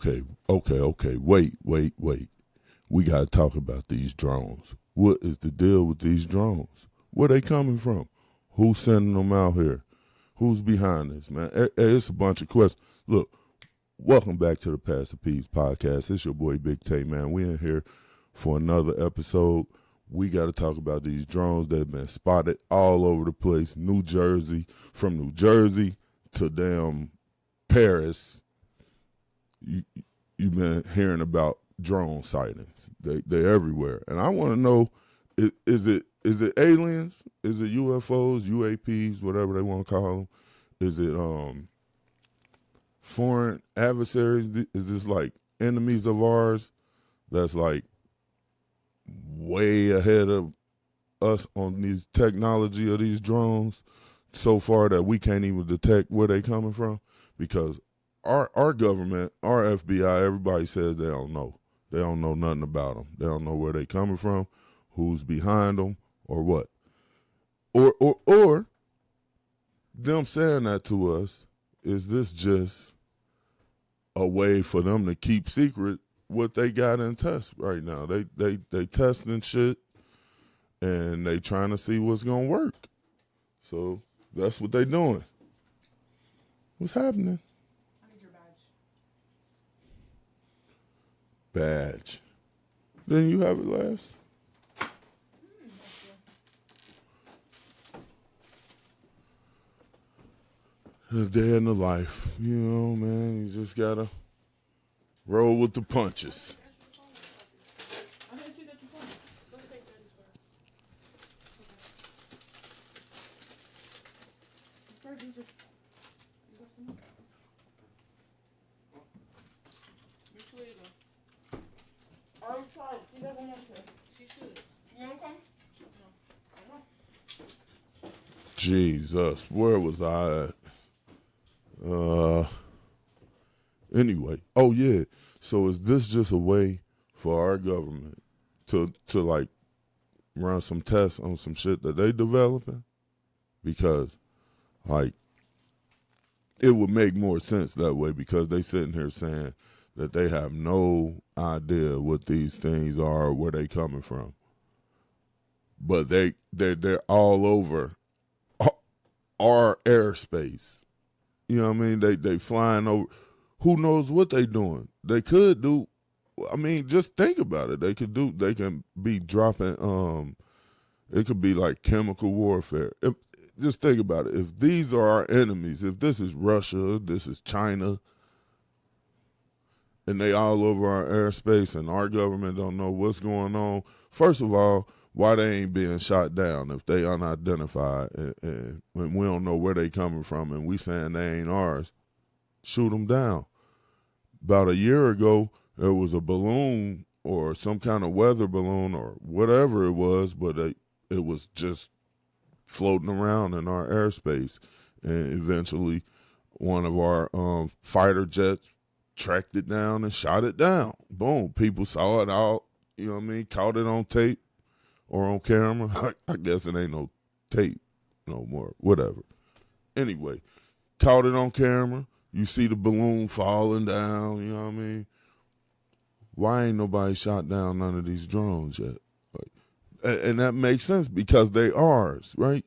Okay. Wait. We got to talk about these drones. What is the deal with these drones? Where they coming from? Who's sending them out here? Who's behind this, man? It's a bunch of questions. Look, welcome back to the Pass the Peas podcast. It's your boy Big Tay, man. We in here for another episode. We got to talk about these drones that have been spotted all over the place. New Jersey, from New Jersey to damn Paris. You've been hearing about drone sightings. They're everywhere, and I want to know: is it aliens? Is it UFOs, UAPs, whatever they want to call them? Is it foreign adversaries? Is this like enemies of ours that's like way ahead of us on these technology of these drones so far that we can't even detect where they coming from? Because our government, our FBI, everybody says they don't know. They don't know nothing about them. They don't know where they coming from, who's behind them, or what. Or them saying that to us, is this just a way for them to keep secret what they got in test right now? They testing shit and they trying to see what's gonna work. So that's what they doing. What's happening? I need your Badge. Didn't you have it last? A day in the life. You know, man, you just gotta roll with the punches. I didn't see that you phone. Let's take that as well. Okay. First, you got some more? Which way you go? I was trying. She doesn't want to. She should. You don't come? No. I know. Jesus, where was I at? Anyway. Oh yeah. So is this just a way for our government to like run some tests on some shit that they developing? Because like it would make more sense that way, because they sitting here saying that they have no idea what these things are or where they coming from. But they're all over our airspace. You know what I mean? They flying over. Who knows what they doing? They could do. I mean, just think about it. They can be dropping. It could be like chemical warfare. Just think about it. If these are our enemies, if this is Russia, this is China, and they all over our airspace, and our government don't know what's going on. First of all, why they ain't being shot down if they unidentified and when we don't know where they coming from and we saying they ain't ours? Shoot them down. About a year ago, there was a balloon or some kind of weather balloon or whatever it was, but it was just floating around in our airspace, and eventually one of our fighter jets tracked it down and shot it down. Boom. People saw it all, you know what I mean, caught it on tape or on camera. I guess it ain't no tape no more, whatever. Anyway, caught it on camera. You see the balloon falling down, you know what I mean? Why ain't nobody shot down none of these drones yet? And that makes sense, because they ours, right?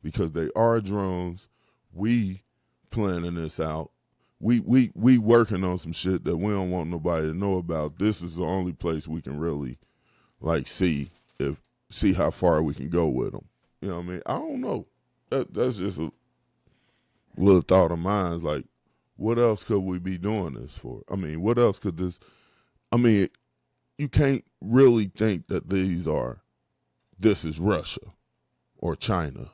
Because they are drones. We planning this out. We working on some shit that we don't want nobody to know about. This is the only place we can really like see how far we can go with them. You know what I mean? I don't know. That's just a little thought of mine. Like, what else could we be doing this for? I mean, what else could this? I mean, you can't really think that this is Russia or China,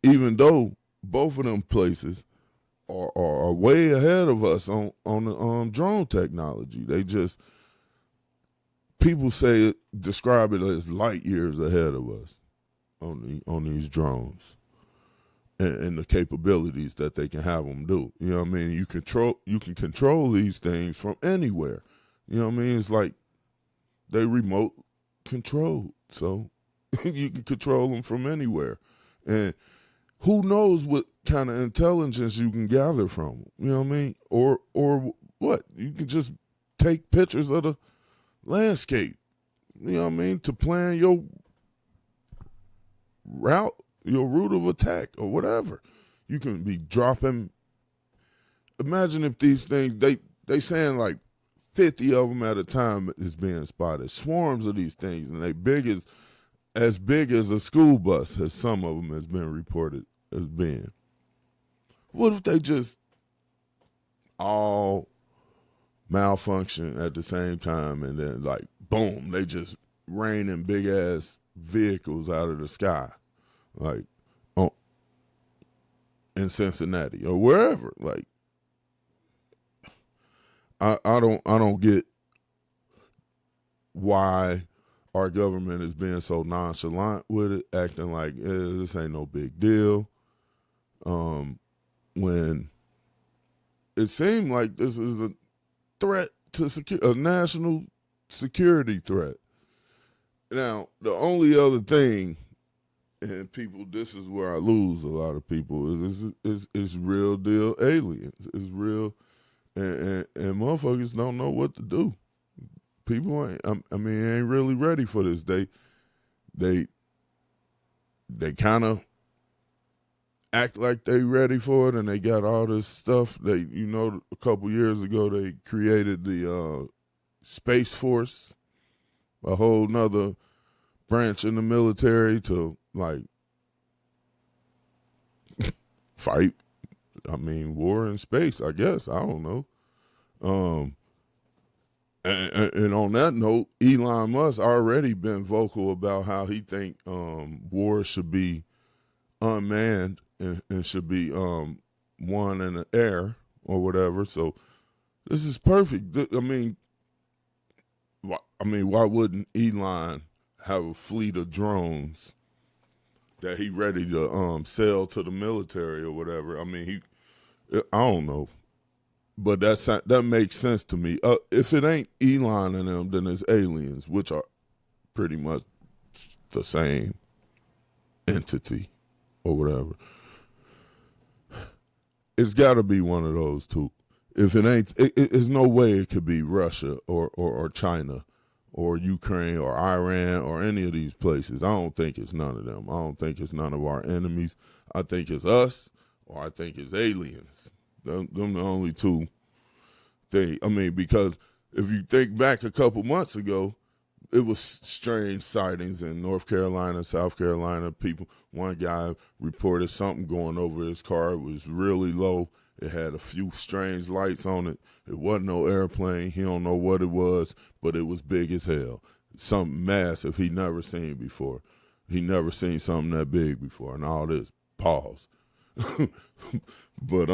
even though both of them places are way ahead of us on the drone technology. They just, people describe it as light years ahead of us on these drones and the capabilities that they can have them do. You know what I mean? You can control these things from anywhere. You know what I mean? It's like they remote controlled, so you can control them from anywhere. And who knows what kind of intelligence you can gather from them, you know what I mean? Or what? You can just take pictures of the landscape. You know what I mean? To plan your route, your route of attack, or whatever. You can be dropping. Imagine if these things they saying like 50 of them at a time is being spotted. Swarms of these things, and they as big as a school bus, as some of them has been reported as being. What if they just all malfunction at the same time, and then like boom, they just raining big ass vehicles out of the sky, like in Cincinnati or wherever. Like I don't get why our government is being so nonchalant with it, acting like this ain't no big deal. When it seemed like this is a threat to a national security threat. Now, the only other thing, and people, this is where I lose a lot of people, is real deal aliens. It's real, and motherfuckers don't know what to do. People ain't, ain't really ready for this. They kind of act like they ready for it, and they got all this stuff. A couple years ago they created the Space Force, a whole nother branch in the military to like fight. War in space, I guess. I don't know. And on that note, Elon Musk already been vocal about how he think war should be unmanned and should be won in the air or whatever. So this is perfect. Why wouldn't Elon have a fleet of drones that he ready to sell to the military or whatever? I don't know. But that makes sense to me. If it ain't Elon and them, then it's aliens, which are pretty much the same entity or whatever. It's got to be one of those two. If it ain't, there's no way it could be Russia or China or Ukraine or Iran or any of these places. I don't think it's none of them. I don't think it's none of our enemies. I think it's us, or I think it's aliens. Them the only two things. Because if you think back a couple months ago, it was strange sightings in North Carolina, South Carolina. One guy reported something going over his car. It was really low. It had a few strange lights on it. It wasn't no airplane. He don't know what it was, but it was big as hell. Something massive he never seen before. He never seen something that big before, and all this. Pause. But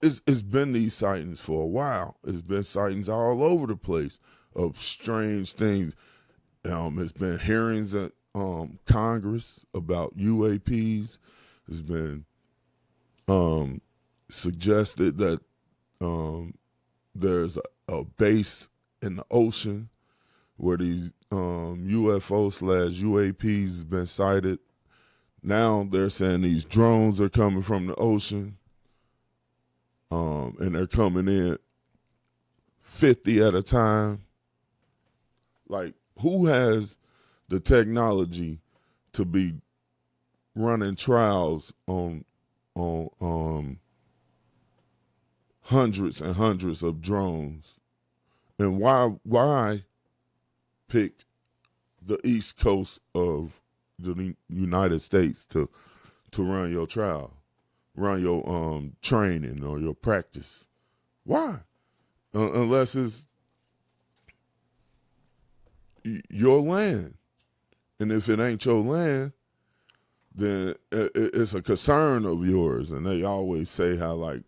it's been these sightings for a while. It's been sightings all over the place of strange things. It's been hearings at Congress about UAPs. It's been suggested that there's a base in the ocean where these UFO/UAPs has been sighted. Now they're saying these drones are coming from the ocean, and they're coming in 50 at a time. Like, who has the technology to be running trials on hundreds and hundreds of drones? And why pick the East Coast of the United States to run your trial, run your training or your practice? Why? Unless it's your land. And if it ain't your land, then it's a concern of yours. And they always say how, like,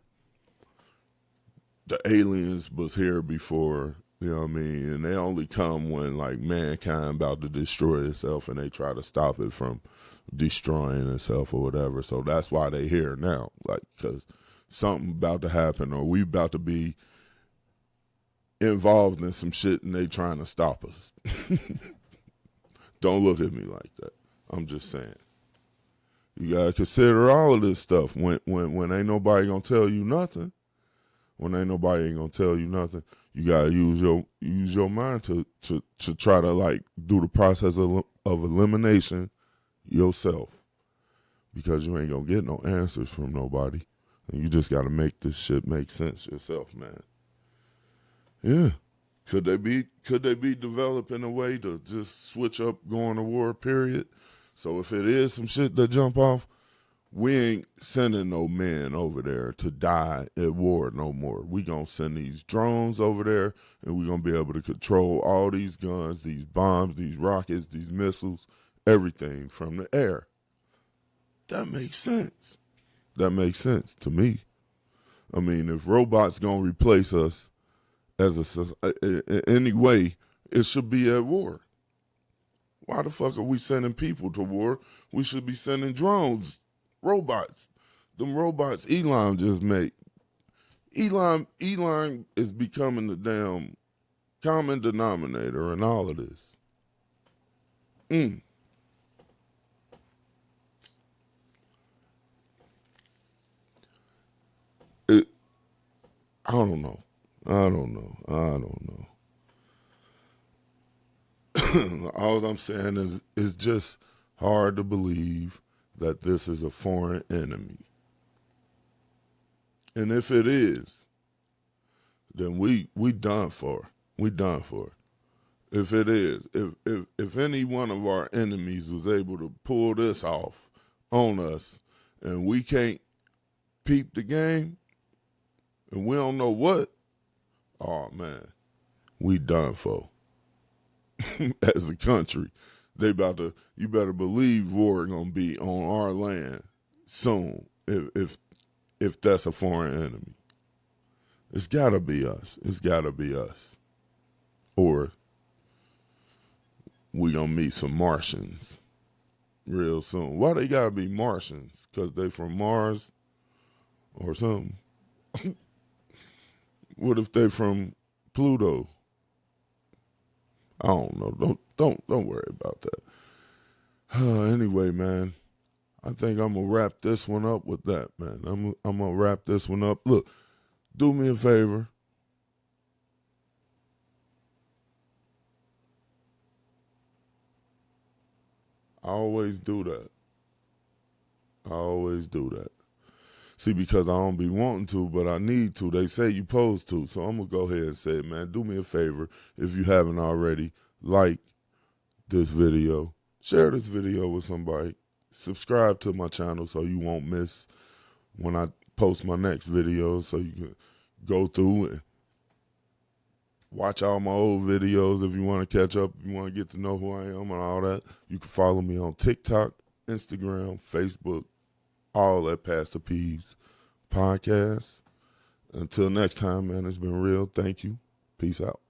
the aliens was here before, you know what I mean? And they only come when, like, mankind about to destroy itself, and they try to stop it from destroying itself or whatever. So that's why they here now, like, because something about to happen, or we about to be involved in some shit and they trying to stop us. Don't look at me like that. I'm just saying. You gotta consider all of this stuff when ain't nobody gonna tell you nothing. when ain't nobody ain't gonna tell you nothing. You gotta use your mind to try to like do the process of elimination yourself, because you ain't gonna get no answers from nobody, and you just gotta make this shit make sense yourself, man. Yeah. Could they be developing a way to just switch up going to war, period? So if it is some shit that jump off, we ain't sending no men over there to die at war no more. We gonna send these drones over there, and we gonna be able to control all these guns, these bombs, these rockets, these missiles, everything from the air. That makes sense. That makes sense to me. I mean, if robots gonna replace us as any way, it should be at war. Why the fuck are we sending people to war? We should be sending drones, robots. Them robots Elon just made. Elon is becoming the damn common denominator in all of this. I don't know. All I'm saying is it's just hard to believe that this is a foreign enemy. And if it is, then we done for. We done for. If it is, if any one of our enemies was able to pull this off on us, and we can't peep the game, and we don't know what, oh man, we done for. As a country, you better believe war gonna be on our land soon if that's a foreign enemy. It's gotta be us. It's gotta be us. Or we gonna meet some Martians real soon. Why they gotta be Martians? Because they from Mars or something? What if they from Pluto? I don't know. Don't worry about that. Anyway, man, I think I'm gonna wrap this one up with that, man. I'm gonna wrap this one up. Look, do me a favor. I always do that. See, because I don't be wanting to, but I need to. They say you supposed to, so I'm going to go ahead and say it, man. Do me a favor, if you haven't already, like this video. Share this video with somebody. Subscribe to my channel so you won't miss when I post my next video, so you can go through and watch all my old videos if you want to catch up, if you want to get to know who I am and all that. You can follow me on TikTok, Instagram, Facebook, all at Pastor P's podcast. Until next time, man, it's been real. Thank you. Peace out.